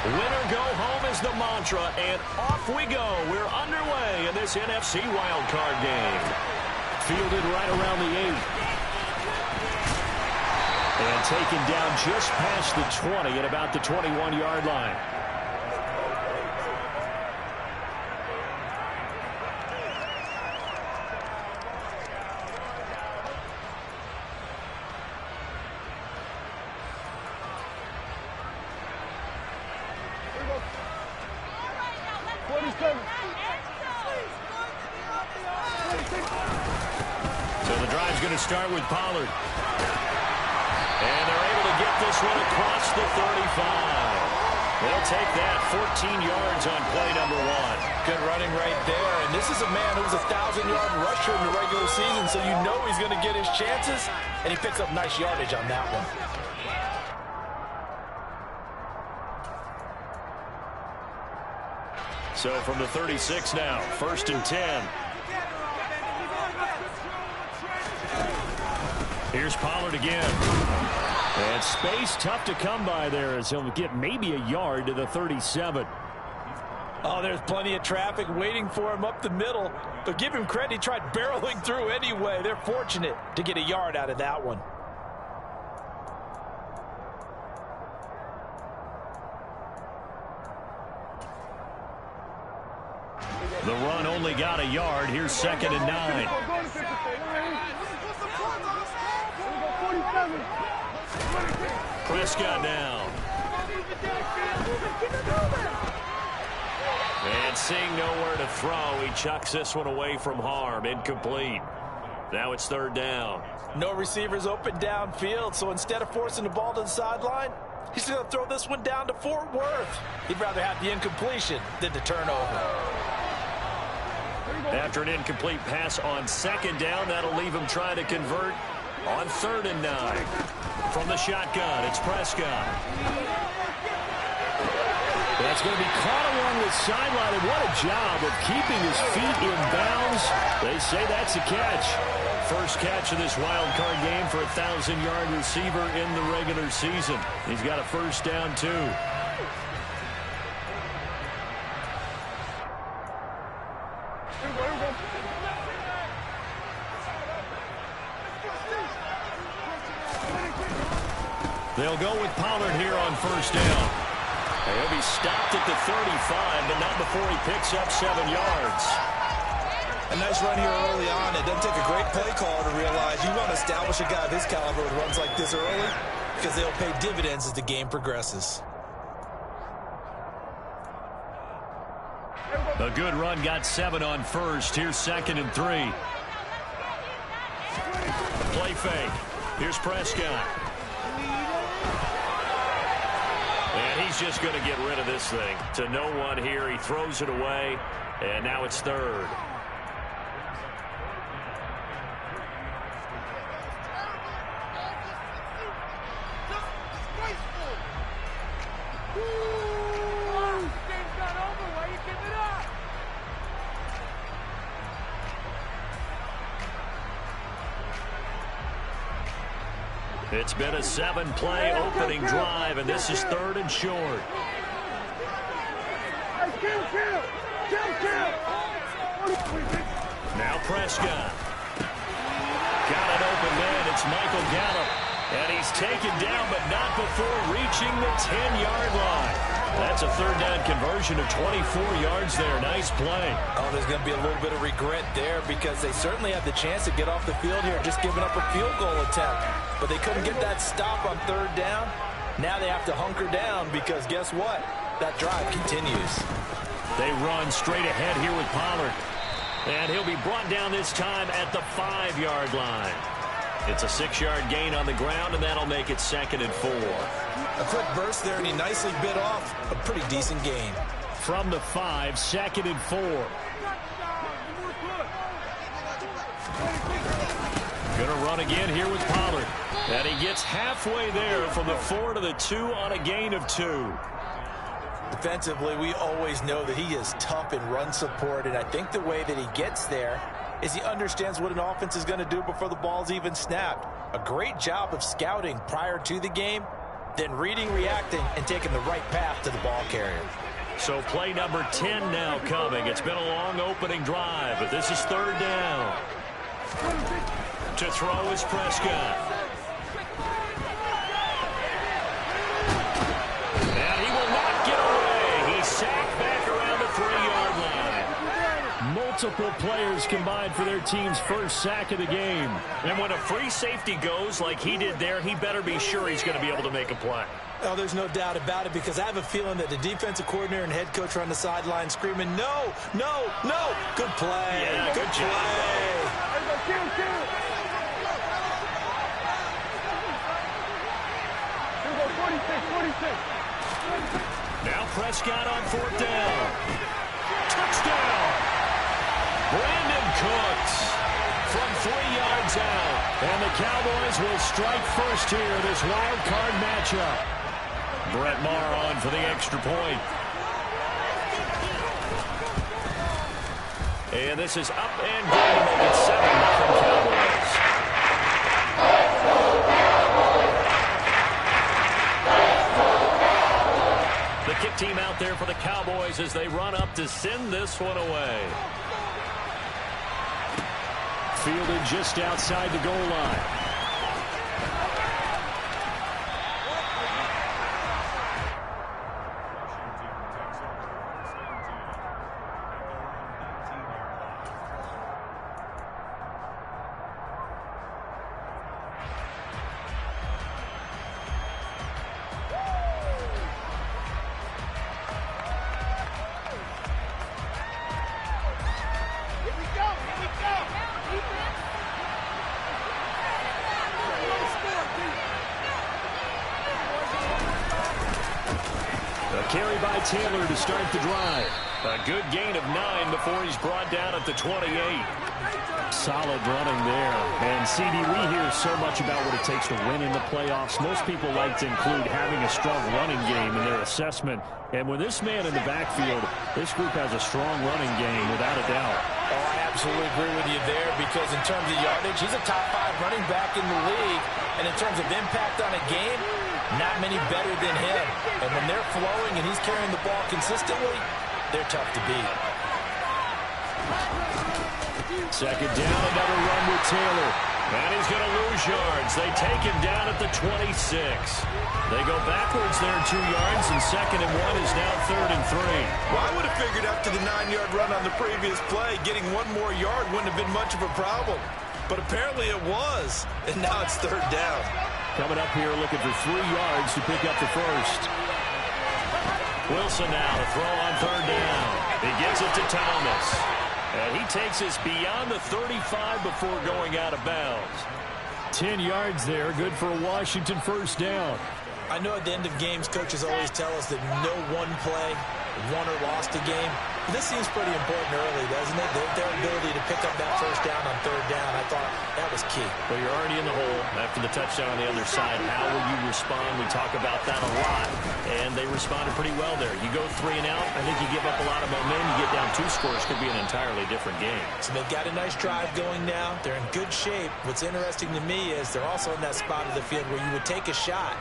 Winner go home is the mantra, and off we go. We're underway in this NFC wildcard game. Fielded right around the 8. And taken down just past the 20 at about the 21-yard line. So the drive's going to start with Pollard. And they're able to get this one across the 35. They'll take that 14 yards on play number 1. Good running right there. And this is a man who was a 1,000-yard rusher in the regular season, so you know he's going to get his chances. And he picks up nice yardage on that one. So from the 36 now, 1st and 10. Here's Pollard again. And space tough to come by there as he'll get maybe a yard to the 37. Oh, there's plenty of traffic waiting for him up the middle. But give him credit, he tried barreling through anyway. They're fortunate to get a yard out of that one. The run only got a yard. Here's 2nd and 9. Prescott down. And seeing nowhere to throw, he chucks this one away from harm. Incomplete. Now it's 3rd down. No receivers open downfield, so instead of forcing the ball to the sideline, he's going to throw this one down to Fort Worth. He'd rather have the incompletion than the turnover. After an incomplete pass on 2nd down, that'll leave him trying to convert on 3rd and 9. From the shotgun, it's Prescott. That's going to be caught along the sideline, and what a job of keeping his feet in bounds. They say that's a catch. First catch of this wild card game for a 1,000-yard receiver in the regular season. He's got a 1st down, too. They'll go with Pollard here on 1st down. He'll be stopped at the 35, but not before he picks up 7 yards. A nice run here early on. It doesn't take a great play caller to realize you want to establish a guy of his caliber with runs like this early because they'll pay dividends as the game progresses. A good run got 7 on 1st. Here's 2nd and 3. Play fake. Here's Prescott. And he's just going to get rid of this thing. To no one here. He throws it away. And now it's 3rd. It's been a 7-play opening drive, and this is 3rd and short. Now Prescott. Got an open man. It's Michael Gallup. And he's taken down, but not before reaching the 10-yard line. That's a 3rd down conversion of 24 yards there. Nice play. Oh, there's going to be a little bit of regret there because they certainly had the chance to get off the field here, just giving up a field goal attempt. But they couldn't get that stop on 3rd down. Now they have to hunker down because guess what? That drive continues. They run straight ahead here with Pollard. And he'll be brought down this time at the 5-yard line. It's a 6-yard gain on the ground, and that'll make it 2nd and 4. A quick burst there, and he nicely bit off a pretty decent gain. From the 5, 2nd and 4. Gonna run again here with Pollard. And he gets halfway there from the 4 to the 2 on a gain of 2. Defensively, we always know that he is tough in run support, and I think the way that he gets there is he understands what an offense is going to do before the ball's even snapped. A great job of scouting prior to the game, then reading, reacting, and taking the right path to the ball carrier. So play number 10 now coming. It's been a long opening drive, but this is third down. To throw is Prescott. And he will not get away. He's sacked back around the 3-yard line. Multiple players combined for their team's first sack of the game. And when a free safety goes like he did there, he better be sure he's going to be able to make a play. Oh, there's no doubt about it, because I have a feeling that the defensive coordinator and head coach are on the sideline screaming, no, no, no. Good play. Yeah, good play. Now Prescott on fourth down. Touchdown. Brandon Cooks from 3 yards out. And the Cowboys will strike first here in this wild card matchup. Brett Maher on for the extra point. And this is up and going to make it 7-0 Cowboys. The kick team out there for the Cowboys as they run up to send this one away. Fielded just outside the goal line. Carry by Taylor to start the drive. A good gain of 9 before he's brought down at the 28. Solid running there. And, CD, we hear so much about what it takes to win in the playoffs. Most people like to include having a strong running game in their assessment. And with this man in the backfield, this group has a strong running game, without a doubt. Oh, I absolutely agree with you there, because in terms of yardage, he's a top 5 running back in the league. And in terms of impact on a game, not many better than him. And when they're flowing and he's carrying the ball consistently, they're tough to beat. Second down, another run with Taylor. And he's going to lose yards. They take him down at the 26. They go backwards there 2 yards, and 2nd and 1 is now 3rd and 3. Well, I would have figured after the 9-yard run on the previous play, getting 1 more yard wouldn't have been much of a problem. But apparently it was, and now it's 3rd down. Coming up here looking for 3 yards to pick up the first. Wilson now to throw on 3rd down. He gets it to Thomas. And he takes us beyond the 35 before going out of bounds. 10 yards there, good for a Washington first down. I know at the end of games, coaches always tell us that no one play won or lost a game. But this seems pretty important early, doesn't it? Their ability to pick up that first down on 3rd down, I thought that was key. Well, you're already in the hole after the touchdown on the other side. How will you respond? We talk about that a lot, and they responded pretty well there. You go 3 and out, I think you give up a lot of momentum. You get down 2 scores, could be an entirely different game. So they've got a nice drive going now. They're in good shape. What's interesting to me is they're also in that spot of the field where you would take a shot.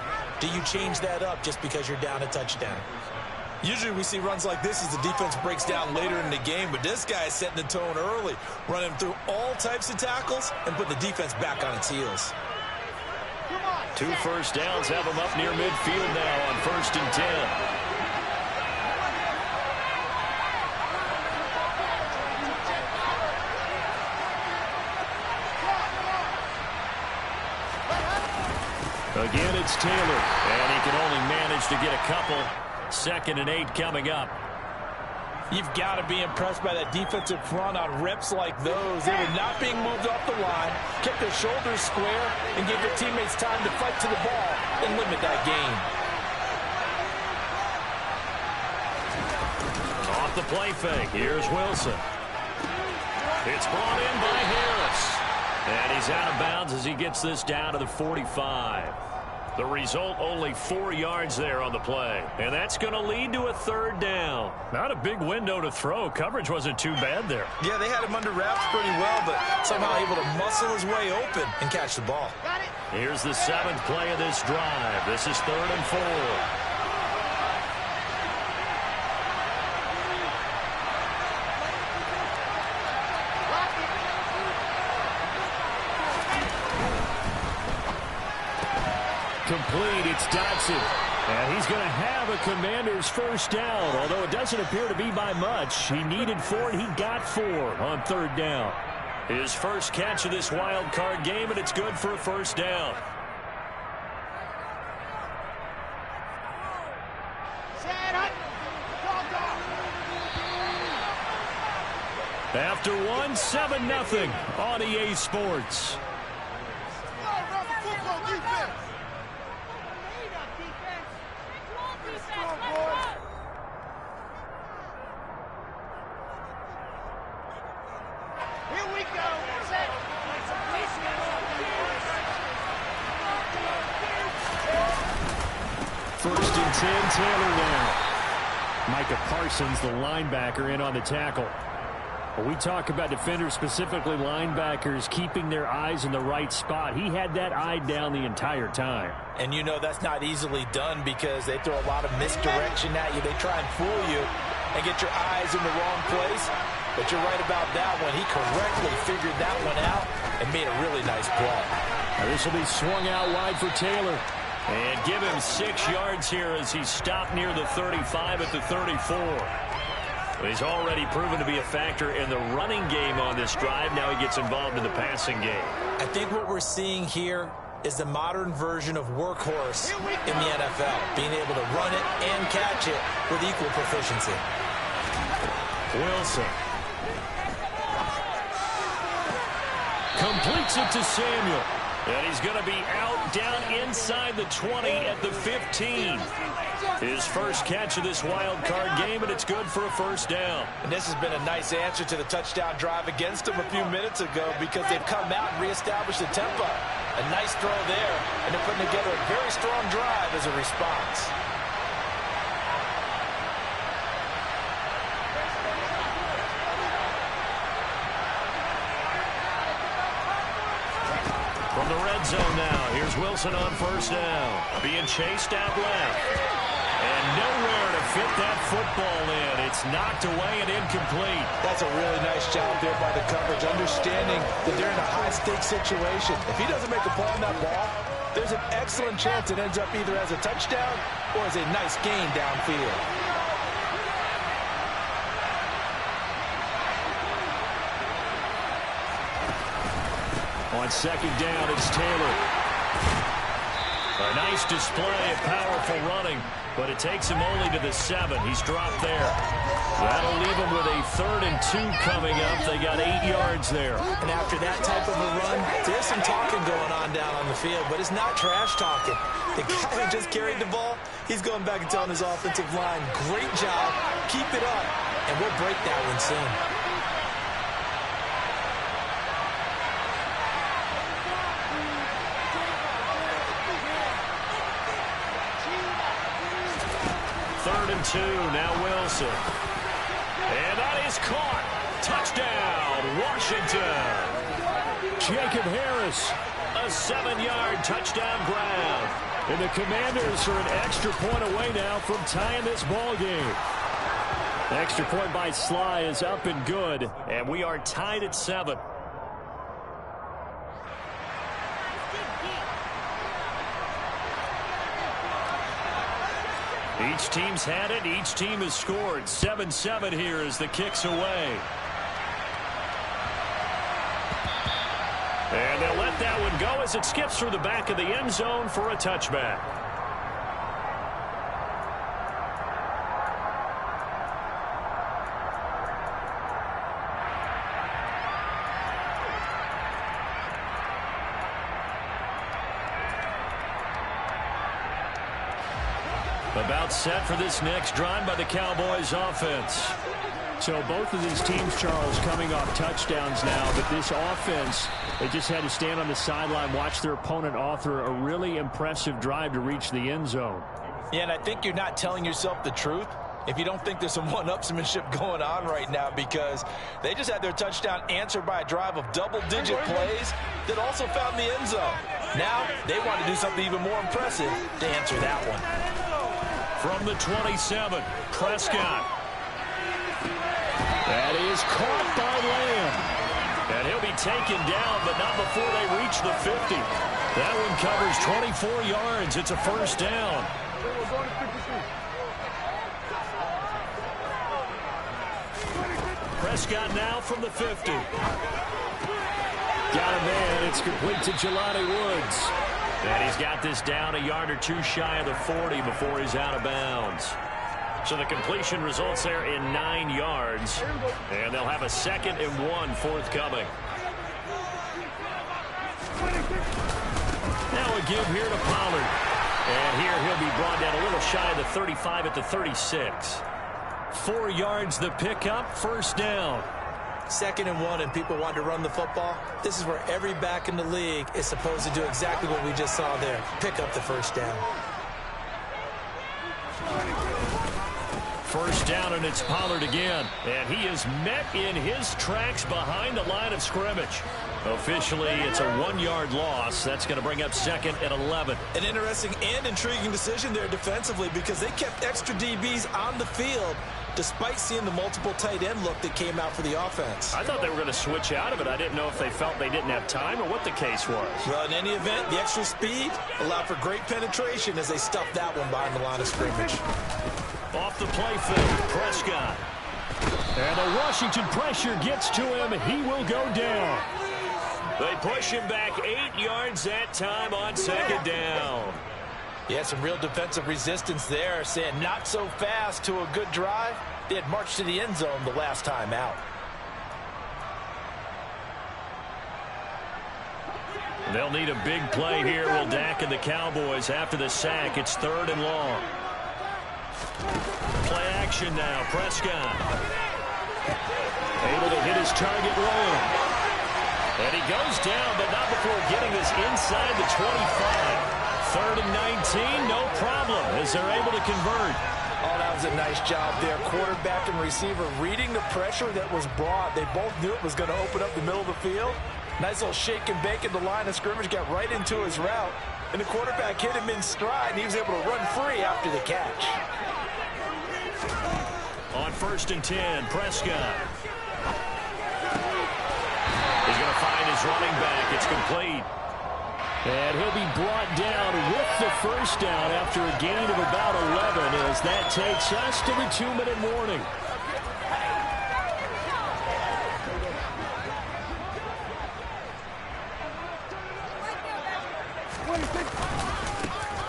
Do you change that up just because you're down a touchdown? Usually we see runs like this as the defense breaks down later in the game, but this guy is setting the tone early, running through all types of tackles and putting the defense back on its heels. 2 first downs have them up near midfield now on 1st and 10. Again, it's Taylor. And he can only manage to get a couple. 2nd and 8 coming up. You've got to be impressed by that defensive front on reps like those. They were not being moved off the line, kept their shoulders square, and gave their teammates time to fight to the ball and limit that gain. Off the play fake. Here's Wilson. It's brought in by Harris. And he's out of bounds as he gets this down to the 45. The result, only 4 yards there on the play. And that's going to lead to a 3rd down. Not a big window to throw. Coverage wasn't too bad there. Yeah, they had him under wraps pretty well, but somehow able to muscle his way open and catch the ball. Got it. Here's the 7th play of this drive. This is 3rd and 4. Complete, it's Dotson. And he's going to have a Commander's first down, although it doesn't appear to be by much. He needed 4, and he got 4 on 3rd down. His first catch of this wild card game, and it's good for a first down. After 1, 7-0 on EA Sports. First and 10, Taylor now. Micah Parsons, the linebacker, in on the tackle. When we talk about defenders, specifically linebackers, keeping their eyes in the right spot, he had that eye down the entire time. And you know that's not easily done because they throw a lot of misdirection at you. They try and fool you and get your eyes in the wrong place. But you're right about that one. He correctly figured that one out and made a really nice play. Now this will be swung out wide for Taylor. And give him 6 yards here as he stopped near the 35 at the 34. He's already proven to be a factor in the running game on this drive. Now he gets involved in the passing game. I think what we're seeing here is the modern version of workhorse in the NFL, being able to run it and catch it with equal proficiency. Wilson completes it to Samuel. And he's going to be out down inside the 20 at the 15. His first catch of this wild card game, and it's good for a first down. And this has been a nice answer to the touchdown drive against them a few minutes ago because they've come out and reestablished the tempo. A nice throw there, and they're putting together a very strong drive as a response. From the red zone now, here's Wilson on first down. Being chased out left. And nowhere to fit that football in. It's knocked away and incomplete. That's a really nice job there by the coverage, understanding that they're in a high-stakes situation. If he doesn't make a play on that ball, there's an excellent chance it ends up either as a touchdown or as a nice gain downfield. On second down, it's Taylor. A nice display of powerful running, but it takes him only to the 7. He's dropped there. That'll leave him with a 3rd and 2 coming up. They got 8 yards there. And after that type of a run, there's some talking going on down on the field, but it's not trash talking. The guy who just carried the ball, he's going back and telling his offensive line, great job, keep it up, and we'll break that one soon. Third and 2, now Wilson. And that is caught. Touchdown, Washington. Jacob Harris. A 7-yard touchdown grab. And the Commanders are an extra point away now from tying this ball game. Extra point by Sly is up and good. And we are tied at 7. Each team's had it. Each team has scored. 7-7 here as the kick's away. And they'll let that one go as it skips through the back of the end zone for a touchback. About set for this next drive by the Cowboys offense. So both of these teams, Charles, coming off touchdowns now, but this offense, they just had to stand on the sideline, watch their opponent author a really impressive drive to reach the end zone. Yeah, and I think you're not telling yourself the truth if you don't think there's some one-upsmanship going on right now, because they just had their touchdown answered by a drive of double-digit plays that also found the end zone. Now they want to do something even more impressive to answer that one. From the 27, Prescott. That is caught by Lamb. And he'll be taken down, but not before they reach the 50. That one covers 24 yards. It's a first down. Prescott now from the 50. Got a man. It's complete to Jelani Woods. And he's got this down a yard or two shy of the 40 before he's out of bounds. So the completion results there in 9 yards. And they'll have a 2nd and 1 forthcoming. Now a give here to Pollard. And here he'll be brought down a little shy of the 35 at the 36. 4 yards the pickup, first down. 2nd and 1 and people want to run the football. This is where every back in the league is supposed to do exactly what we just saw there. Pick up the first down. First down, and it's Pollard again. And he is met in his tracks behind the line of scrimmage. Officially, it's a 1-yard loss. That's going to bring up 2nd and 11. An interesting and intriguing decision there defensively because they kept extra DBs on the field despite seeing the multiple tight end look that came out for the offense. I thought they were going to switch out of it. I didn't know if they felt they didn't have time or what the case was. Well, in any event, the extra speed allowed for great penetration as they stuffed that one behind the line of scrimmage. Off the play fake, Prescott. And the Washington pressure gets to him. He will go down. They push him back 8 yards that time on 2nd down. Yeah, some real defensive resistance there, saying not so fast to a good drive. They had marched to the end zone the last time out. They'll need a big play here, will Dak and the Cowboys after the sack. It's 3rd and long. Play action now, Prescott. Able to hit his target wrong. And he goes down, but not before getting this inside the 25. 3rd and 19, no problem, as they're able to convert. Oh, that was a nice job there. Quarterback and receiver reading the pressure that was brought. They both knew it was going to open up the middle of the field. Nice little shake and bake in the line of scrimmage, got right into his route. And the quarterback hit him in stride, and he was able to run free after the catch. On 1st and 10, Prescott. He's going to find his running back. It's complete. And he'll be brought down with the first down after a gain of about 11 as that takes us to the 2-minute warning.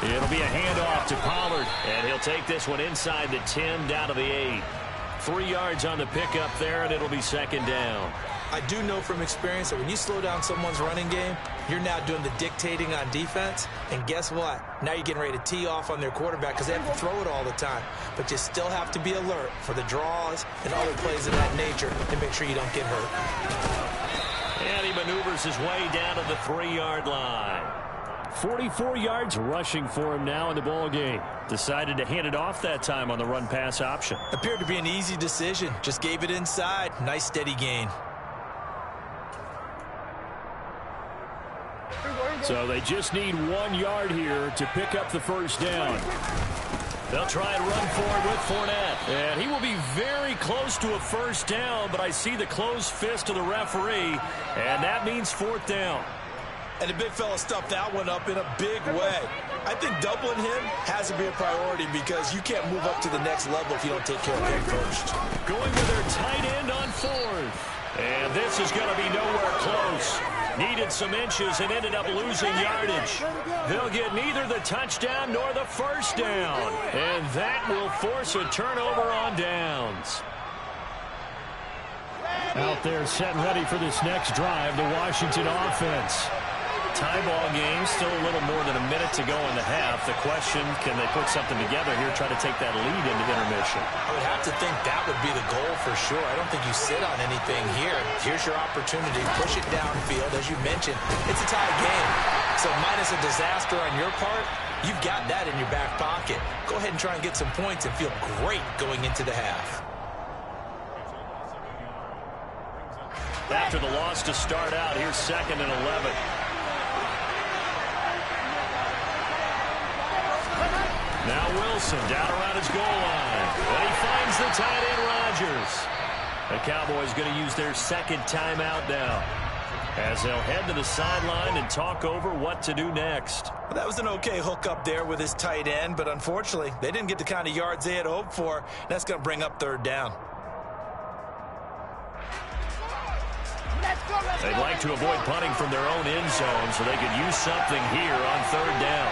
It'll be a handoff to Pollard, and he'll take this one inside the 10 down to the 8. 3 yards on the pickup there, and it'll be 2nd down. I do know from experience that when you slow down someone's running game, you're now doing the dictating on defense. And guess what? Now you're getting ready to tee off on their quarterback because they have to throw it all the time. But you still have to be alert for the draws and other plays of that nature to make sure you don't get hurt. And he maneuvers his way down to the 3-yard line. 44 yards rushing for him now in the ball game. Decided to hand it off that time on the run-pass option. Appeared to be an easy decision. Just gave it inside. Nice steady gain. So they just need 1 yard here to pick up the first down. They'll try and run forward with Fournette. And he will be very close to a first down, but I see the closed fist of the referee, and that means 4th down. And the big fella stuffed that one up in a big way. I think doubling him has to be a priority because you can't move up to the next level if you don't take care of him first. Going with their tight end on 4th. And this is going to be nowhere close. Needed some inches and ended up losing yardage. They'll get neither the touchdown nor the first down. And that will force a turnover on downs. Out there set and ready for this next drive, the Washington offense. Tie ball game, still a little more than a minute to go in the half. The question, can they put something together here, try to take that lead into intermission? I would have to think that would be the goal for sure. I don't think you sit on anything here. Here's your opportunity. Push it downfield. As you mentioned, it's a tie game. So minus a disaster on your part, you've got that in your back pocket. Go ahead and try and get some points and feel great going into the half. After the loss to start out, here's 2nd and 11. Now Wilson down around his goal line. And he finds the tight end, Rodgers. The Cowboys going to use their second timeout now, as they'll head to the sideline and talk over what to do next. Well, that was an okay hook up there with his tight end, but unfortunately, they didn't get the kind of yards they had hoped for. That's going to bring up third down. They'd like to avoid punting from their own end zone, so they could use something here on third down.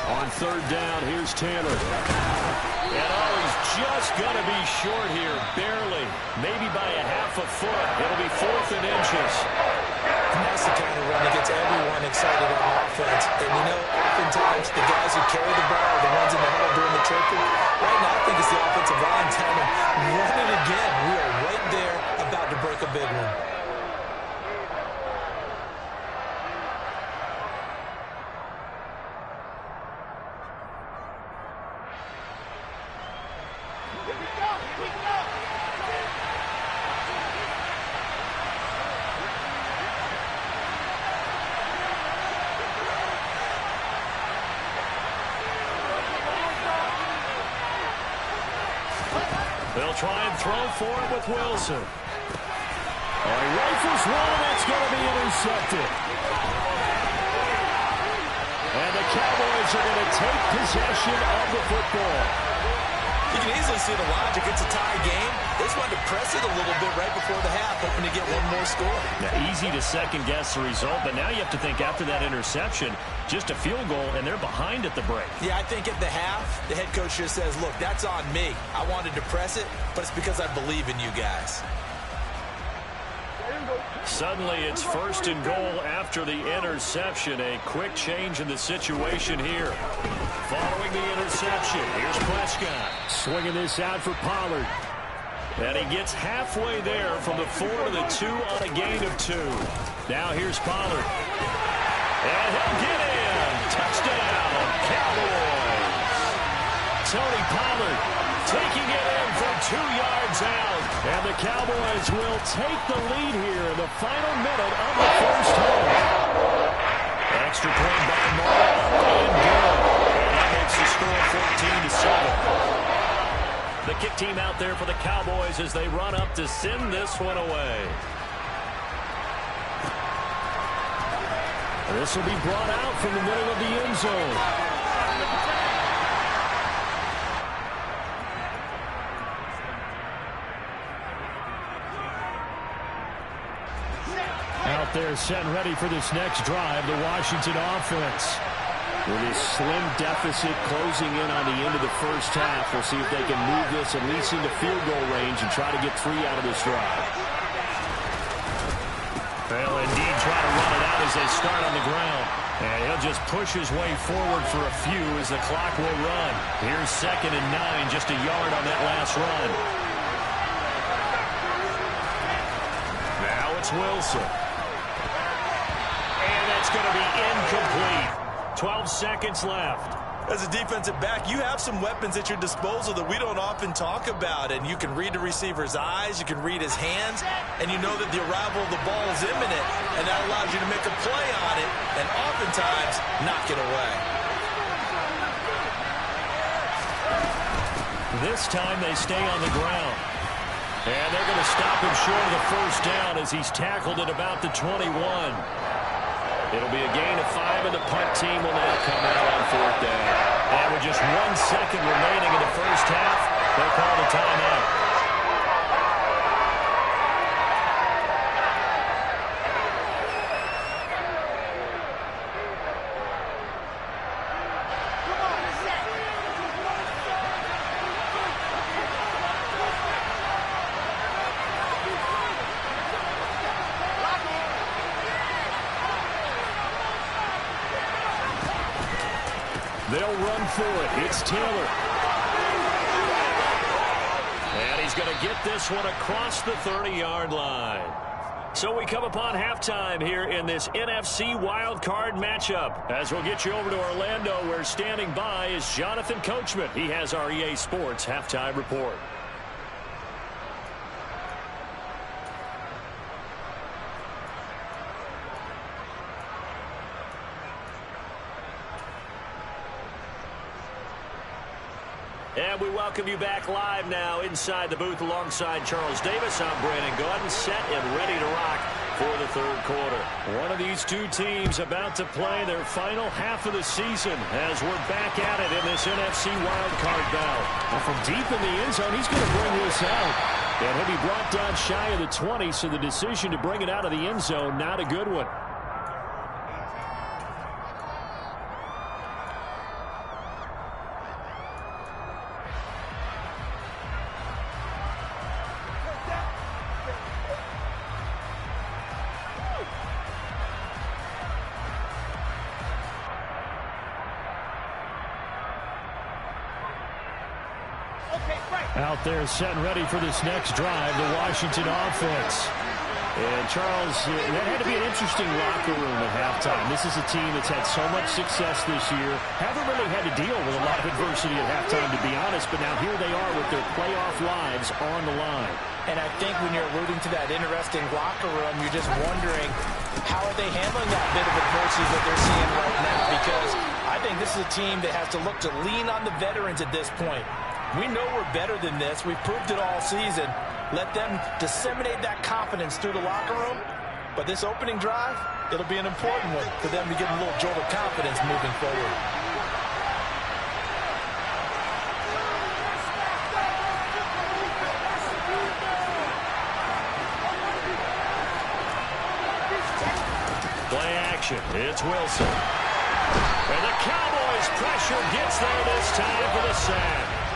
On third down, here's Taylor. And he's just going to be short here, barely. Maybe by a half a foot. It'll be 4th and inches. And that's the kind of run that gets everyone excited on offense. And you know, oftentimes the guys who carry the ball are the ones in the huddle during the choking. Right now, I think it's the offensive line telling them, run it again. We are right there about to break a big one. They'll try and throw for it with Wilson. He rifles one, it's going to be intercepted. And the Cowboys are going to take possession of the football. You can easily see the logic. It's a tie game. They just wanted to press it a little bit right before the half, hoping to get one more score. Now, easy to second-guess the result, but now you have to think after that interception, just a field goal, and they're behind at the break. Yeah, I think at the half, the head coach just says, look, that's on me. I wanted to press it, but it's because I believe in you guys. Suddenly, it's 1st and goal after the interception. A quick change in the situation here. Following the interception, here's Prescott. Swinging this out for Pollard. And he gets halfway there from the 4 to the 2 on a gain of 2. Now here's Pollard. And he'll get in. Touchdown, Cowboys. Tony Pollard taking it in from 2 yards out. And the Cowboys will take the lead here in the final minute of the first half. Extra point by Morrow and good. And that makes the score 14-7. The kick team out there for the Cowboys as they run up to send this one away. This will be brought out from the middle of the end zone. Out there set and ready for this next drive, the Washington offense. With this slim deficit closing in on the end of the first half, we'll see if they can move this at least into field goal range and try to get 3 out of this drive. They'll indeed try to run it out as they start on the ground. And he'll just push his way forward for a few as the clock will run. Here's 2nd and 9, just a yard on that last run. Now it's Wilson. And that's going to be incomplete. 12 seconds left. As a defensive back, you have some weapons at your disposal that we don't often talk about. And you can read the receiver's eyes, you can read his hands, and you know that the arrival of the ball is imminent, and that allows you to make a play on it and oftentimes knock it away. This time they stay on the ground. And they're going to stop him short of the first down as he's tackled at about the 21. It'll be a gain of 5, and the punt team will now come out on 4th down. And with just 1 second remaining in the first half, they'll call the timeout. They'll run for it. It's Taylor. And he's going to get this one across the 30-yard line. So we come upon halftime here in this NFC wildcard matchup. As we'll get you over to Orlando, where standing by is Jonathan Coachman. He has our EA Sports halftime report. And we welcome you back live now inside the booth alongside Charles Davis. I'm Brandon Gaudin, set and ready to rock for the third quarter. One of these two teams about to play their final half of the season as we're back at it in this NFC wildcard battle. And from deep in the end zone, he's going to bring this out. And he'll be brought down shy of the 20, so the decision to bring it out of the end zone, not a good one. Out there set and ready for this next drive, the Washington offense. And Charles, that had to be an interesting locker room at halftime. This is a team that's had so much success this year. Haven't really had to deal with a lot of adversity at halftime, to be honest, but now here they are with their playoff lives on the line. And I think when you're alluding to that interesting locker room, you're just wondering how are they handling that bit of adversity that they're seeing right now, because I think this is a team that has to look to lean on the veterans at this point. We know we're better than this. We've proved it all season. Let them disseminate that confidence through the locker room. But this opening drive, it'll be an important one for them to get a little jolt of confidence moving forward. Play action. It's Wilson. And the Cowboys' pressure gets there this time for the sack.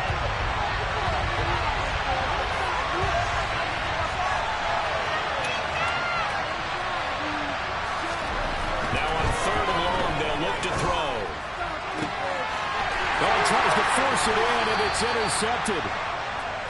To throw. Oh, tries to force it in, and it's intercepted.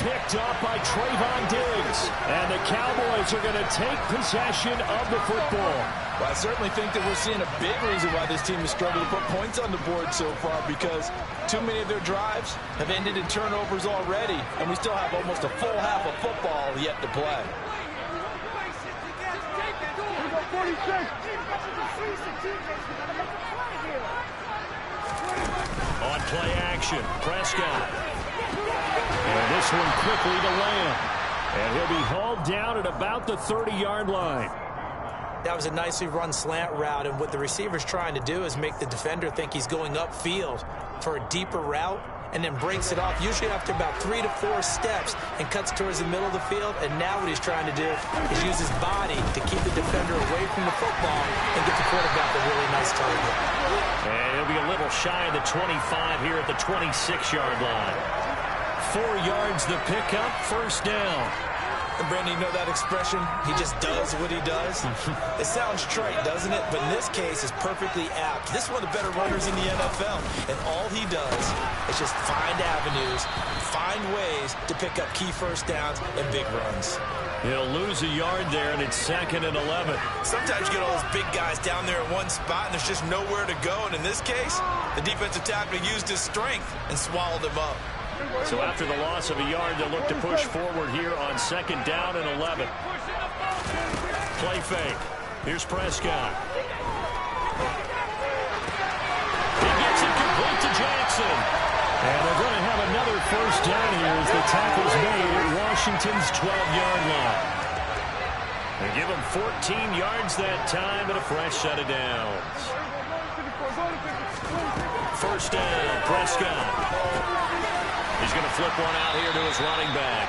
Picked up by Trayvon Diggs. And the Cowboys are going to take possession of the football. Well, I certainly think that we're seeing a big reason why this team has struggled to put points on the board so far, because too many of their drives have ended in turnovers already, and we still have almost a full half of football yet to play. On play action, Prescott. And this one quickly to Lamb. And he'll be hauled down at about the 30-yard line. That was a nicely run slant route, and what the receiver's trying to do is make the defender think he's going upfield for a deeper route, and then breaks it off, usually after about 3 to 4 steps, and cuts towards the middle of the field. And now what he's trying to do is use his body to keep the defender away from the football and get the quarterback a really nice target. And he'll be a little shy of the 25 here at the 26-yard line. 4 yards the pickup, first down. And Brandon, you know that expression? He just does what he does. It sounds trite, doesn't it? But in this case, it's perfectly apt. This is one of the better runners in the NFL. And all he does is just find avenues, find ways to pick up key first downs and big runs. He'll lose a yard there, and it's 2nd and 11. Sometimes you get all those big guys down there in one spot, and there's just nowhere to go. And in this case, the defensive tackle used his strength and swallowed him up. So after the loss of a yard, they'll look to push forward here on 2nd down and 11. Play fake. Here's Prescott. He gets it complete to Jackson. And they're going to have another first down here as the tackle's made at Washington's 12-yard line. They give him 14 yards that time and a fresh set of downs. First down, Prescott. He's going to flip one out here to his running back.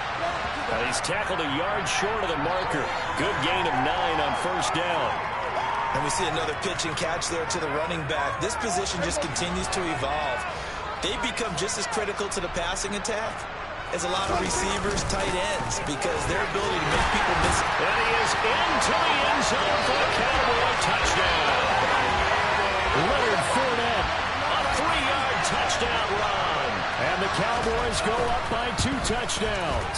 He's tackled a yard short of the marker. Good gain of 9 on first down. And we see another pitch and catch there to the running back. This position just continues to evolve. They become just as critical to the passing attack as a lot of receivers, tight ends, because their ability to make people miss. And he is into the end zone for a Cowboy touchdown. Leonard Fournette, a 3-yard touchdown run. And the Cowboys go up by 2 touchdowns.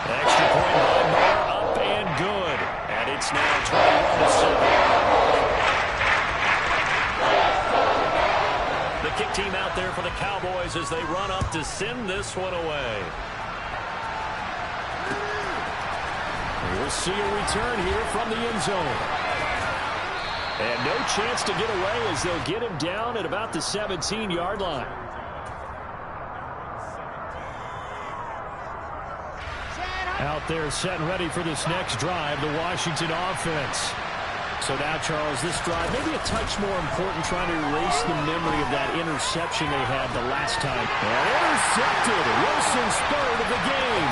Extra point by Moore, up and good. It's now 21-7. The kick team out there for the Cowboys as they run up to send this one away. We'll see a return here from the end zone. And no chance to get away as they'll get him down at about the 17-yard line. Out there set and ready for this next drive, the Washington offense. So now, Charles, this drive maybe a touch more important, trying to erase the memory of that interception they had the last time. And intercepted. Wilson's third of the game.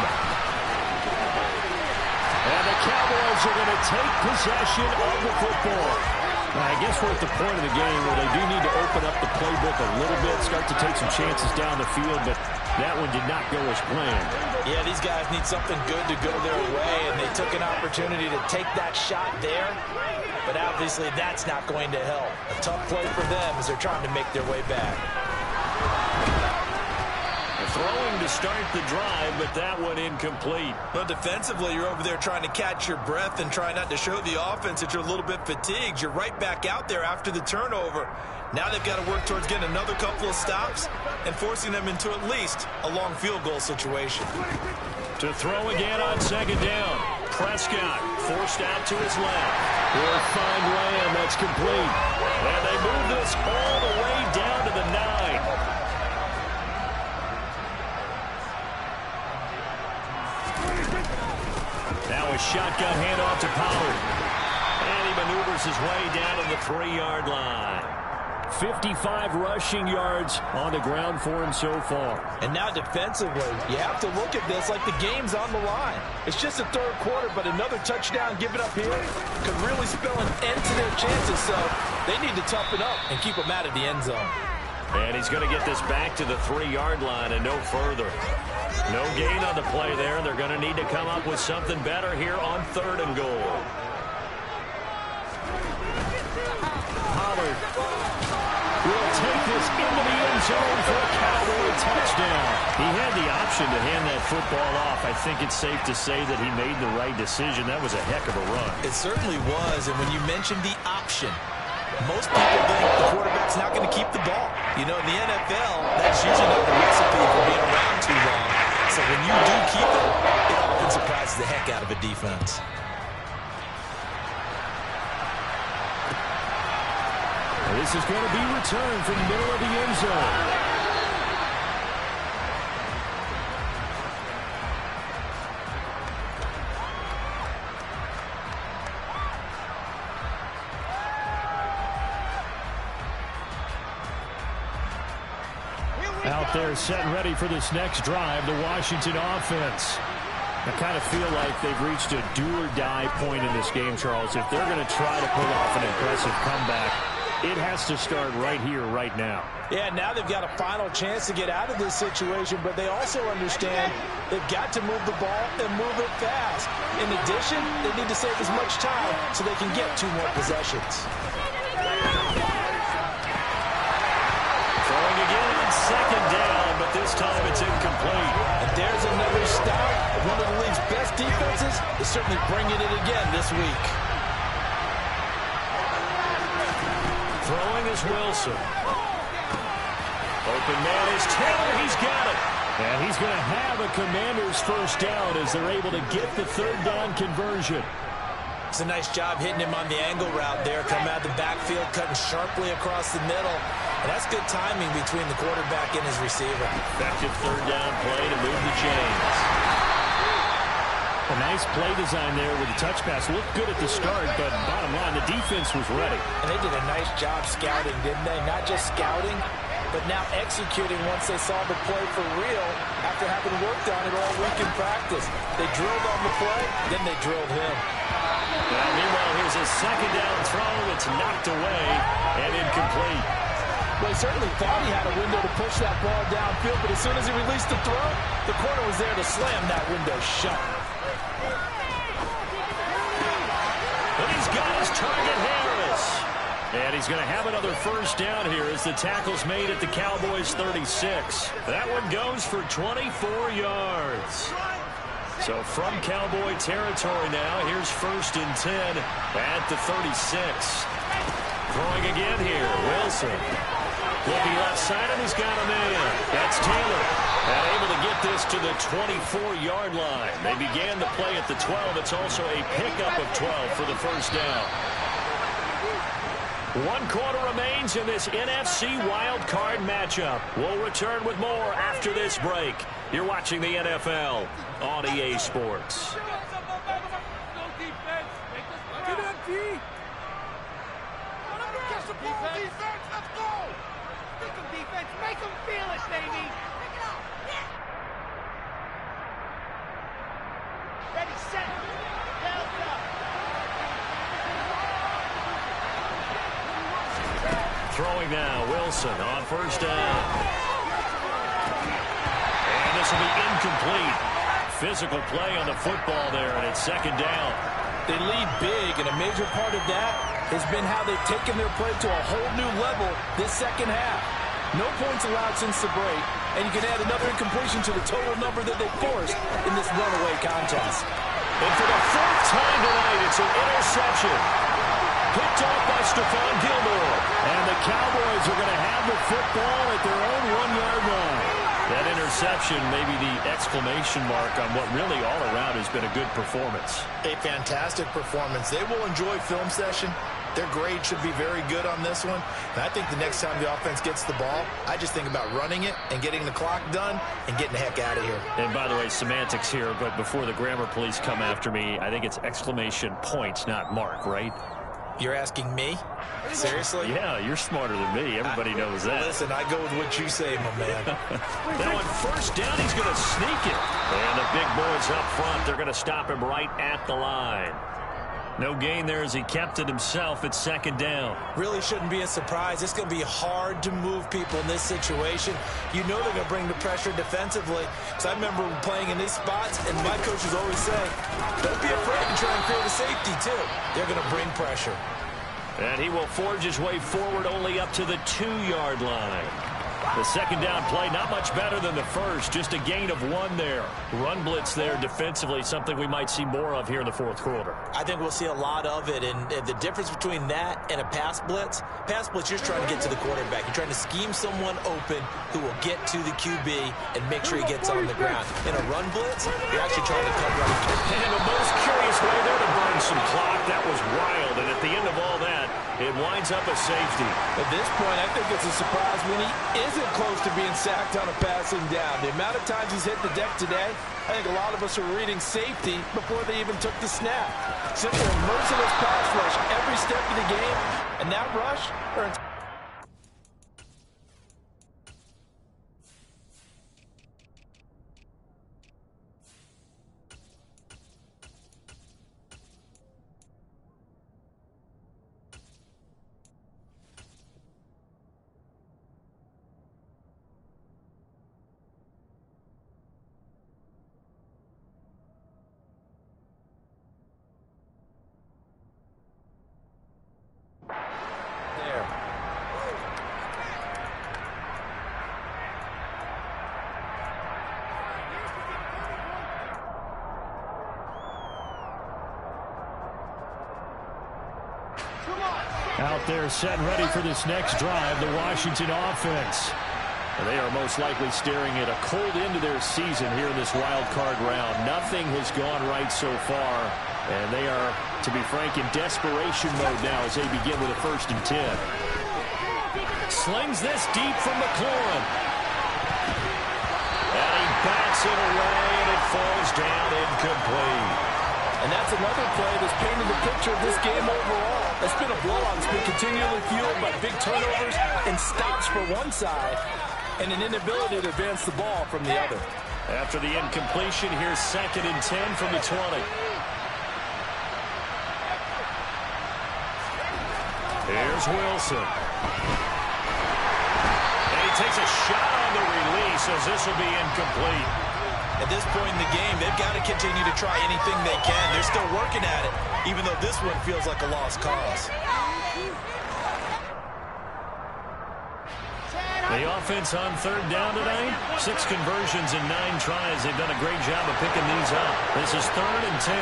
And the Cowboys are going to take possession of the football. I guess we're at the point of the game where they do need to open up the playbook a little bit, start to take some chances down the field, but that one did not go as planned. Yeah, these guys need something good to go their way, and they took an opportunity to take that shot there, but obviously that's not going to help. A tough play for them as they're trying to make their way back. Throwing to start the drive, but that one incomplete. But defensively, you're over there trying to catch your breath and try not to show the offense that you're a little bit fatigued. You're right back out there after the turnover. Now they've got to work towards getting another couple of stops and forcing them into at least a long field goal situation. To throw again on second down. Prescott forced out to his left. Will find Lamb. That's complete. And they move this all the way down to the 9. Now a shotgun handoff to Pollard. And he maneuvers his way down to the 3-yard line. 55 rushing yards on the ground for him so far. And now defensively, you have to look at this like the game's on the line. It's just the third quarter, but another touchdown given up here could really spell an end to their chances. So they need to toughen up and keep them out of the end zone. And he's going to get this back to the 3-yard line and no further. No gain on the play there. They're going to need to come up with something better here on 3rd and goal. Pollard will take this into the end zone for a Cowboy touchdown. He had the option to hand that football off. I think it's safe to say that he made the right decision. That was a heck of a run. It certainly was. And when you mentioned the option, most people think the quarterback's not going to keep the ball. You know, in the NFL, that's usually not the recipe for being around too long. So when you do keep it, it often surprises the heck out of a defense. This is going to be returned from the middle of the end zone. Out there set and ready for this next drive, the Washington offense. I kind of feel like they've reached a do-or-die point in this game, Charles. If they're going to try to pull off an impressive comeback, it has to start right here, right now. Yeah, now they've got a final chance to get out of this situation, but they also understand they've got to move the ball and move it fast. In addition, they need to save as much time so they can get 2 more possessions. Throwing again on second down, but this time it's incomplete. And there's another stop. One of the league's best defenses is certainly bringing it again this week. Throwing is Wilson. Open man is Taylor. He's got it. And he's going to have a Commander's first down as they're able to get the 3rd down conversion. It's a nice job hitting him on the angle route there. Coming out of the backfield, cutting sharply across the middle. And that's good timing between the quarterback and his receiver. Effective 3rd down play to move the chains. A nice play design there with the touch pass. Looked good at the start, but bottom line, the defense was ready. And they did a nice job scouting, didn't they? Not just scouting, but now executing once they saw the play for real after having worked on it all week in practice. They drilled on the play, then they drilled him. Well, meanwhile, here's a second down throw. It's knocked away and incomplete. Well, he certainly thought he had a window to push that ball downfield, but as soon as he released the throw, the corner was there to slam that window shut. And he's got his target, Harris. And he's going to have another first down here as the tackle's made at the Cowboys' 36. That one goes for 24 yards. So from Cowboy territory now, here's 1st and 10 at the 36. Throwing again here, Wilson. Looking left side, and he's got a man. That's Taylor. And able to get this to the 24-yard line. They began the play at the 12. It's also a pickup of 12 for the first down. 1 quarter remains in this NFC Wild Card matchup. We'll return with more after this break. You're watching the NFL on EA Sports. Make them feel it, baby. Ready, set, Delta. Throwing now, Wilson on first down. And this will be incomplete. Physical play on the football there, and it's 2nd down. They lead big, and a major part of that has been how they've taken their play to a whole new level this second half. No points allowed since the break, and you can add another incompletion to the total number that they forced in this runaway contest. And for the 4th time tonight, it's an interception. Picked off by Stephon Gilmore. And the Cowboys are going to have the football at their own 1-yard line. That interception may be the exclamation mark on what really all around has been a good performance. A fantastic performance. They will enjoy film session. Their grade should be very good on this one. And I think the next time the offense gets the ball, I just think about running it and getting the clock done and getting the heck out of here. And by the way, semantics here, but before the grammar police come after me, I think it's exclamation point, not mark, right? You're asking me? Seriously? Yeah, you're smarter than me. Everybody knows that. Listen, I go with what you say, my man. Now on first down, he's going to sneak it. And the big boys up front, they're going to stop him right at the line. No gain there as he kept it himself at 2nd down. Really shouldn't be a surprise. It's going to be hard to move people in this situation. You know they're going to bring the pressure defensively. Because I remember playing in these spots, and my coaches always say, don't be afraid to try and create a safety, too. They're going to bring pressure. And he will forge his way forward only up to the 2-yard line. The 2nd down play, not much better than the first, just a gain of 1 there. Run blitz there defensively, something we might see more of here in the 4th quarter. I think we'll see a lot of it, and the difference between that and a pass blitz, you're trying to get to the quarterback. You're trying to scheme someone open who will get to the QB and make sure he gets on the ground. In a run blitz, you're actually trying to cover up. And the most curious way there to burn some clock, that was wild, and at the end of all that, it winds up a safety. At this point, I think it's a surprise when he isn't close to being sacked on a passing down. The amount of times he's hit the deck today, I think a lot of us are reading safety before they even took the snap. Simple, merciless pass rush every step of the game, and that rush earns. Out there set and ready for this next drive, the Washington offense. And they are most likely staring at a cold end to their season here in this wild card round. Nothing has gone right so far, and they are, to be frank, in desperation mode now as they begin with a 1st and 10. Slings this deep from McLaurin. And he bats it away, and it falls down incomplete. And that's another play that's painted the picture of this game overall. It's been a blowout. It's been continually fueled by big turnovers and stops for one side and an inability to advance the ball from the other. After the incompletion, here's 2nd and 10 from the 20. Here's Wilson. And he takes a shot on the release as this will be incomplete. At this point in the game, they've got to continue to try anything they can. They're still working at it, even though this one feels like a lost cause. Set The offense on third down tonight, 6 conversions in 9 tries. They've done a great job of picking these up. This is 3rd and 10.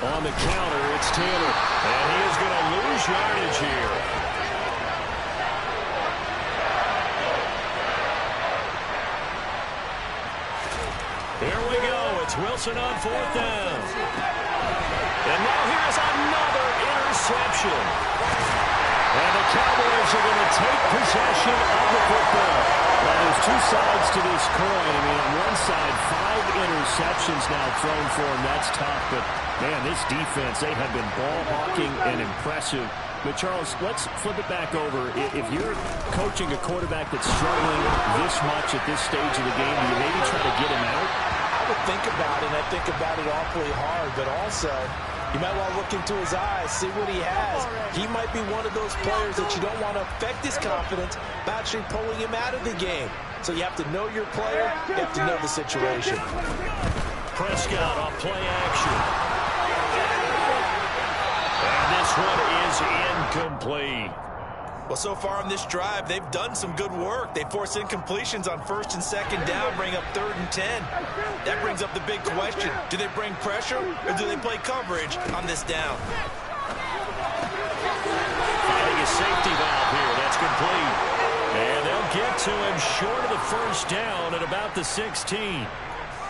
On the counter, it's Taylor. And he is going to lose yardage here. Here we go. It's Wilson on 4th down. And now here's another interception. And the Cowboys are going to take possession of the football. Well, there's 2 sides to this coin. I mean, on one side, 5 interceptions now thrown for him. That's tough. But, man, this defense, they have been ball-hawking and impressive. But, Charles, let's flip it back over. If you're coaching a quarterback that's struggling this much at this stage of the game, do you maybe try to get him out? I would think about it, and I think about it awfully hard. But also, you might want to look into his eyes, see what he has. He might be one of those players that you don't want to affect his confidence by actually pulling him out of the game. So you have to know your player. You have to know the situation. Prescott on play action. And this one is incomplete. Well, so far on this drive, they've done some good work. They force incompletions on 1st and 2nd down, bring up 3rd and 10. That brings up the big question. Do they bring pressure or do they play coverage on this down? Finding a safety valve here. That's complete. And they'll get to him short of the 1st down at about the 16.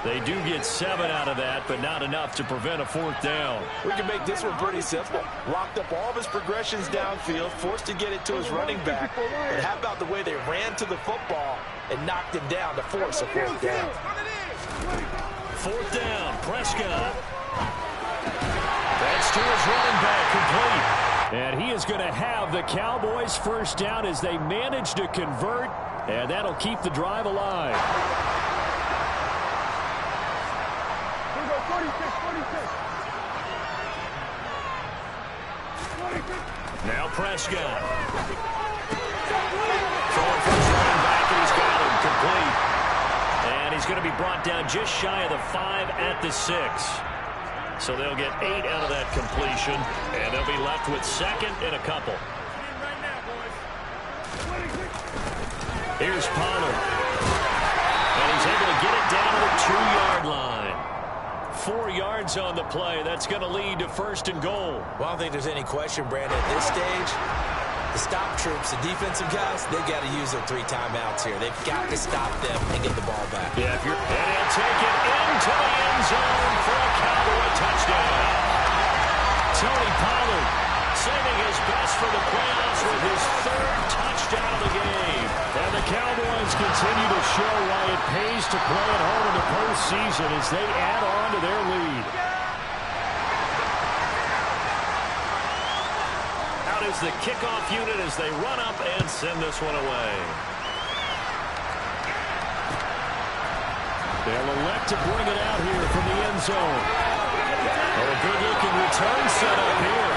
They do get 7 out of that, but not enough to prevent a 4th down. We can make this one pretty simple. Locked up all of his progressions downfield, forced to get it to his running back. But how about the way they ran to the football and knocked him down to force a 4th down? 4th down, Prescott. That's to his running back, complete. And he is going to have the Cowboys' 1st down as they manage to convert, and that'll keep the drive alive. Now Prescott. Throwing for his running back, and he's got him complete. And he's going to be brought down just shy of the 5 at the 6. So they'll get 8 out of that completion, and they'll be left with 2nd and a couple. Here's Pollard. And he's able to get it down to the 2-yard line. 4 yards on the play. That's going to lead to 1st and goal. Well, I don't think there's any question, Brandon. At this stage, the stop troops, the defensive guys, they've got to use their 3 timeouts here. They've got to stop them and get the ball back. Yeah, and he'll take it into the end zone for a Cowboy touchdown. Tony Pollard saving his best for the playoffs with his 3rd touchdown of the game. And the Cowboys continue to show why it pays to play at home in the postseason as they add on to their lead. Out is the kickoff unit as they run up and send this one away. They'll elect to bring it out here from the end zone. Oh, a good-looking return set up here.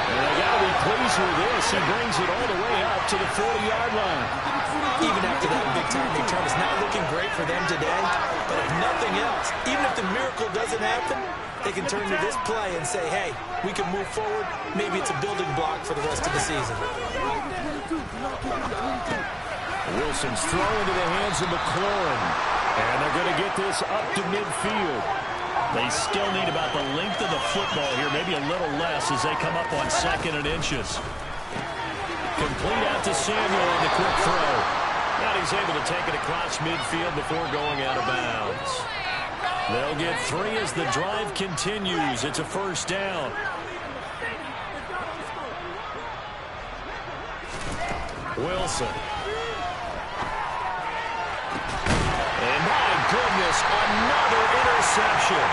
And they got to be pleased with this. He brings it all the way up to the 40-yard line. Even after that big-time return, it's not looking great for them today. But if nothing else, even if the miracle doesn't happen, they can turn to this play and say, hey, we can move forward. Maybe it's a building block for the rest of the season. Wilson's throw into the hands of McLaurin. And they're going to get this up to midfield. They still need about the length of the football here, maybe a little less as they come up on 2nd and inches. Complete out to Samuel on the quick throw. Now he's able to take it across midfield before going out of bounds. They'll get 3 as the drive continues. It's a 1st down. Wilson. And my goodness, another interception.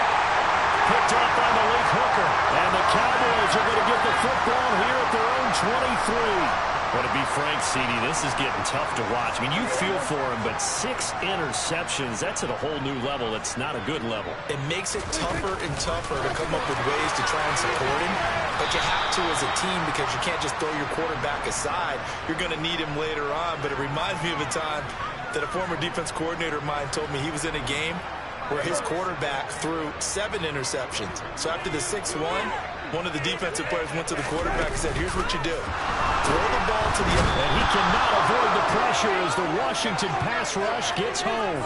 Picked up by Malik Hooker. And the Cowboys are going to get the football here at their own 23. But to be frank, CD, this is getting tough to watch. I mean, you feel for him, but 6 interceptions, that's at a whole new level. It's not a good level. It makes it tougher and tougher to come up with ways to try and support him. But you have to as a team because you can't just throw your quarterback aside. You're going to need him later on, but it reminds me of a time that a former defense coordinator of mine told me he was in a game where his quarterback threw 7 interceptions. So after the 6-1, one of the defensive players went to the quarterback and said, here's what you do. Throw the ball to the end. And he cannot avoid the pressure as the Washington pass rush gets home.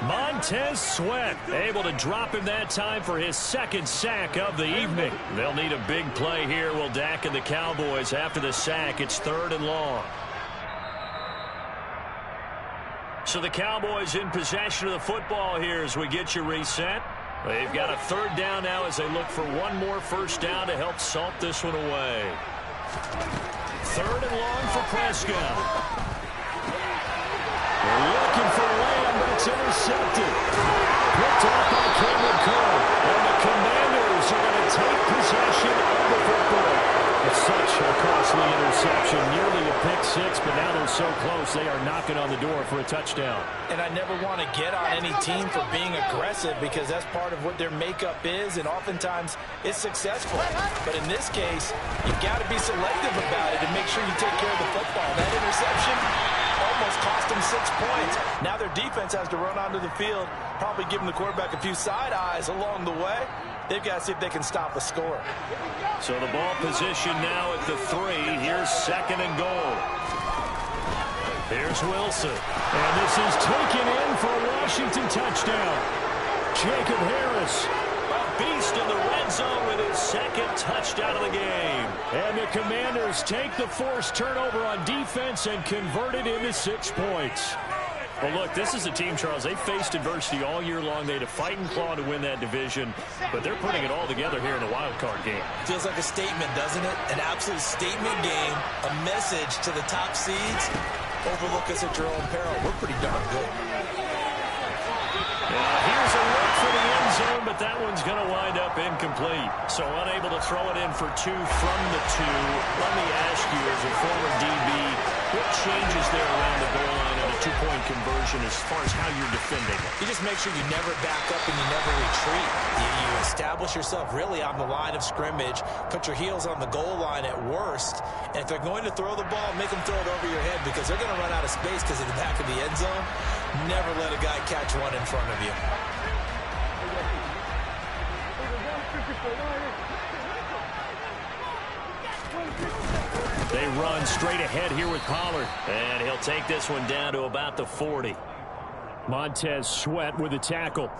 Montez Sweat able to drop him that time for his 2nd sack of the evening. They'll need a big play here, will Dak and the Cowboys. After the sack, it's 3rd and long. So the Cowboys in possession of the football here as we get you reset. They've got a 3rd down now as they look for one more first down to help salt this one away. 3rd and long for Prescott. They're looking for Lamb, but it's intercepted. Picked off by Cameron Cole. And the Commanders are going to take possession of the football. It's such a costly interception. Nearly a pick 6, but now they're so close they are knocking on the door for a touchdown. And I never want to get on any team for being aggressive because that's part of what their makeup is, and oftentimes it's successful. But in this case, you've got to be selective about it and make sure you take care of the football. That interception almost cost them 6 points. Now their defense has to run onto the field, probably giving the quarterback a few side eyes along the way. They've got to see if they can stop a score. So the ball position now at the 3. Here's 2nd and goal. Here's Wilson. And this is taken in for a Washington touchdown. Jacob Harris, a beast in the red zone with his 2nd touchdown of the game. And the Commanders take the forced turnover on defense and convert it into 6 points. Well, look, this is a team, Charles, they faced adversity all year long. They had to fight and claw to win that division, but they're putting it all together here in the wild card game. Feels like a statement, doesn't it? An absolute statement game, a message to the top seeds. Overlook us at your own peril. We're pretty darn good. Here's a look for the end zone, but that one's going to wind up incomplete. So unable to throw it in for 2 from the 2. Let me ask you, as a former DB, what changes there around the goal line on a 2-point conversion as far as how you're defending? You just make sure you never back up and you never retreat. You establish yourself really on the line of scrimmage, put your heels on the goal line at worst, and if they're going to throw the ball, make them throw it over your head because they're going to run out of space because of the back of the end zone. Never let a guy catch one in front of you. They run straight ahead here with Pollard. And he'll take this one down to about the 40. Montez Sweat with a tackle.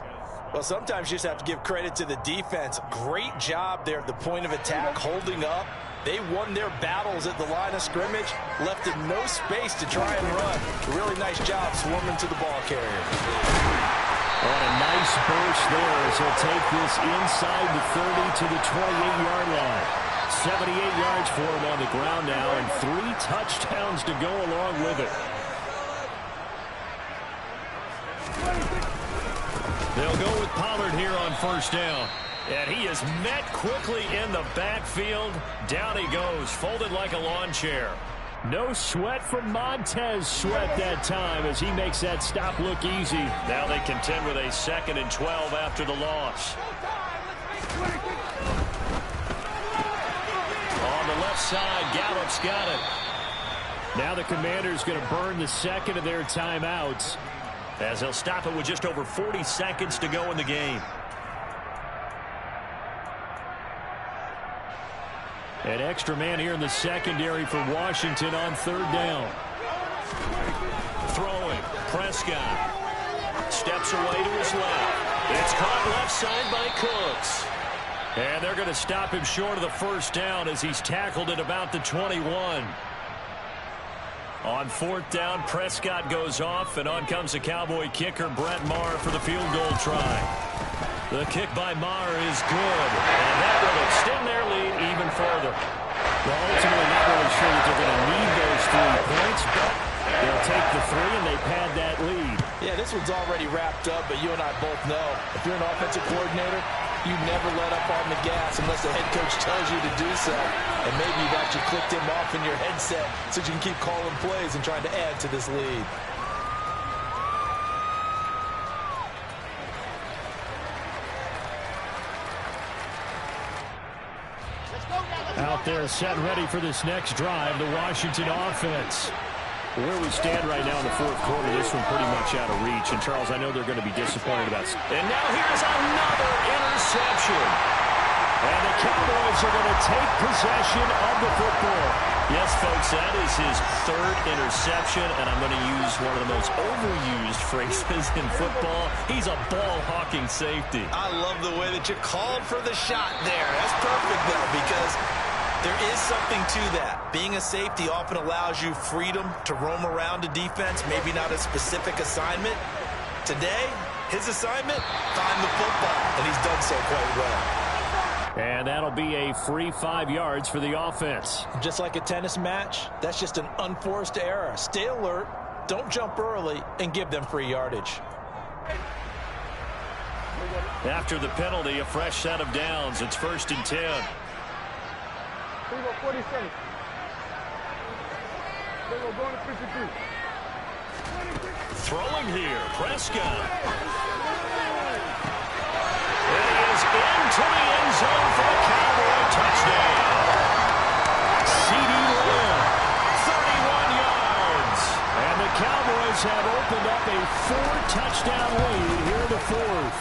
Well, sometimes you just have to give credit to the defense. Great job there at the point of attack, holding up. They won their battles at the line of scrimmage, left in no space to try and run. Really nice job swarming to the ball carrier. On a nice burst there as he'll take this inside the 30 to the 28-yard line. 78 yards for him on the ground now, and 3 touchdowns to go along with it. They'll go with Pollard here on first down. And he is met quickly in the backfield. Down he goes, folded like a lawn chair. No sweat from Montez Sweat that time as he makes that stop look easy. Now they contend with a 2nd and 12 after the loss. On the left side, Gallup's got it. Now the Commanders going to burn the 2nd of their timeouts as they'll stop it with just over 40 seconds to go in the game. An extra man here in the secondary for Washington on 3rd down. Throwing, Prescott. Steps away to his left. It's caught left side by Cooks. And they're going to stop him short of the first down as he's tackled at about the 21. On 4th down, Prescott goes off, and on comes the Cowboy kicker, Brett Maher, for the field goal try. The kick by Maher is good, and that will extend their lead even further. Well, ultimately not really sure that they're going to need those 3 points, but they'll take the 3 and they pad that lead. Yeah, this one's already wrapped up, but you and I both know if you're an offensive coordinator, you never let up on the gas unless the head coach tells you to do so. And maybe you've actually clicked him off in your headset so you can keep calling plays and trying to add to this lead. Out there set ready for this next drive, the Washington offense. Where we stand right now in the fourth quarter, this one pretty much out of reach. And, Charles, I know they're going to be disappointed about it. And now here's another interception. And the Cowboys are going to take possession of the football. Yes, folks, that is his third interception, and I'm going to use one of the most overused phrases in football. He's a ball-hawking safety. I love the way that you called for the shot there. That's perfect, though, because there is something to that. Being a safety often allows you freedom to roam around a defense, maybe not a specific assignment. Today, his assignment, find the football, and he's done so quite well. And that'll be a free 5 yards for the offense. Just like a tennis match, that's just an unforced error. Stay alert, don't jump early, and give them free yardage. After the penalty, a fresh set of downs. It's 1st and 10. 40 seconds. Going to 52. Throwing here, Prescott. It is into the end zone for the Cowboy touchdown. CD Lamb, 31 yards. And the Cowboys have opened up a 4-touchdown lead here in the fourth.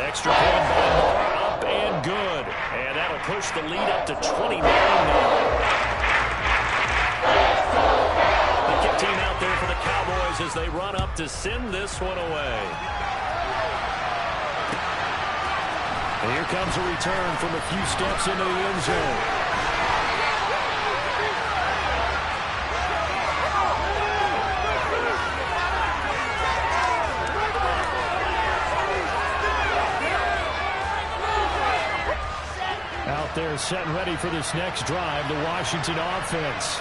Extra point by Moore, up and good. And that'll push the lead up to 29 now. The kick team out there for the Cowboys as they run up to send this one away. And here comes a return from a few steps into the end zone. Out there set and ready for this next drive, the Washington offense.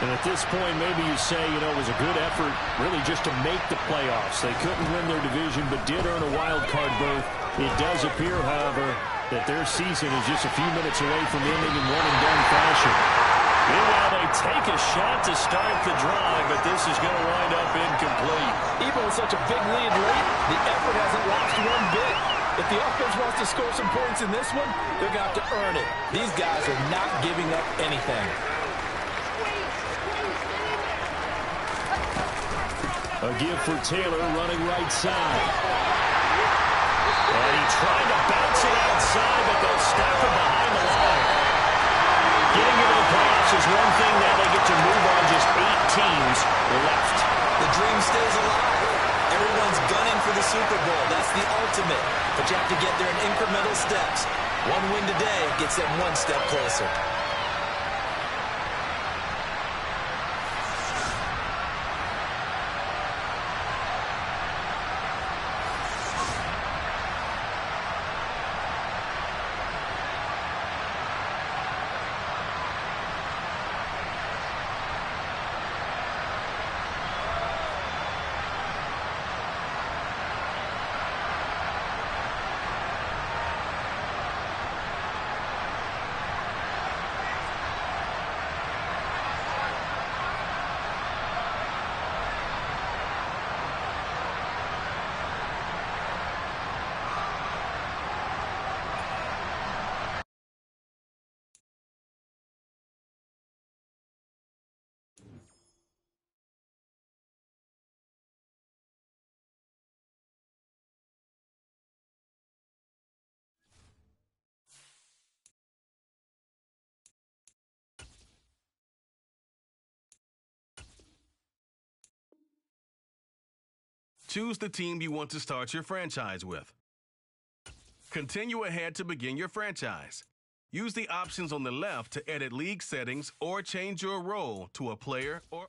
And at this point, maybe you say, you know, it was a good effort really just to make the playoffs. They couldn't win their division but did earn a wild card berth. It does appear, however, that their season is just a few minutes away from ending in one-and-done fashion. Meanwhile, they take a shot to start the drive, but this is going to wind up incomplete. Even with such a big lead late, the effort hasn't lost one bit. If the offense wants to score some points in this one, they're going to have to earn it. These guys are not giving up anything. A give for Taylor running right side. And he tried to bounce it outside, but they'll stop him behind the line. Getting into the playoffs is one thing. Now they get to move on. Just 8 teams left. The dream stays alive. Everyone's gunning for the Super Bowl. That's the ultimate. But you have to get there in incremental steps. One win today gets them one step closer. Choose the team you want to start your franchise with. Continue ahead to begin your franchise. Use the options on the left to edit league settings or change your role to a player or